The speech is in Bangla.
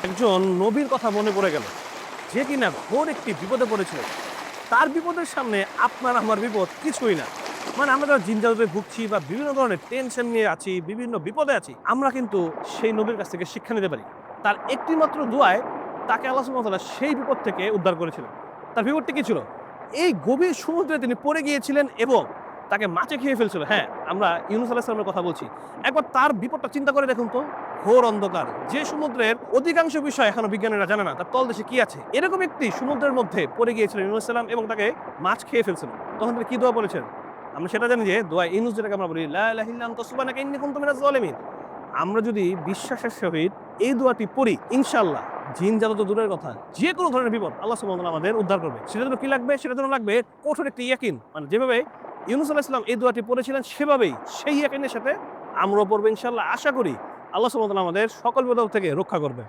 একজন নবীর কথা মনে পড়ে গেল, যে কিনা ঘোর একটি বিপদে পড়েছিল। তার বিপদের সামনে আপনার আমার বিপদ কিছুই না। মানে আমরা যারা জিন জাদুতে ভুগছি বা বিভিন্ন ধরনের টেনশন নিয়ে আছি, বিভিন্ন বিপদে আছি, আমরা কিন্তু সেই নবীর কাছ থেকে শিক্ষা নিতে পারি। তার একটি মাত্র দোয়ায় তাকে আল্লাহ সুবহানাহু ওয়া তাআলা সেই বিপদ থেকে উদ্ধার করেছিলেন। তার বিপদটি কি ছিল? এই গভীর সমুদ্রে তিনি পড়ে গিয়েছিলেন এবং তাকে মাছে খেয়ে ফেলছিল। হ্যাঁ, আমরা ইউনূস আলাইহিস সালামের কথা বলছি। একবার তার বিপদটা চিন্তা করে দেখুন তো। ঘোর অন্ধকার, যে সমুদ্রের অধিকাংশ বিষয় এখনো বিজ্ঞানীরা জানে না তার তলদেশে কি আছে। এরকম একটি সমুদ্রের মধ্যে পড়ে গিয়েছিলেন ইউনূস সালাম এবং তাকে মাছ খেয়ে ফেলছিল। তখন তিনি কি দোয়া বলেছেন? আমরা সেটা জানি যে দোয়া ইউনূস যেটাকে আমরা বলি লা ইলাহা ইল্লা আনতা সুবহানাকা ইন্নী কুনতু মিনাজ জালিমিন। আমরা যদি বিশ্বাসের সহিত এই দোয়াটি পড়ি, ইনশাআল্লাহ জিন জাদু তো দূরের কথা, যে কোনো ধরনের বিপদ আল্লাহ সুবহানাহু ওয়া তাআলা আমাদের উদ্ধার করবে। সেটার জন্য কি লাগবে? সেটার জন্য লাগবে কঠোর একটি ইয়াকিন। মানে যেভাবে ইউনূস আলাইহিস সালাম এই দোয়াটি পড়েছিলেন সেভাবেই সেই ইয়াকিনের সাথে আমরাও পড়বো ইনশাআল্লাহ। আশা করি আল্লাহ সুবহানাহু ওয়া তাআলা আমাদের সকল বিপদ থেকে রক্ষা করবে।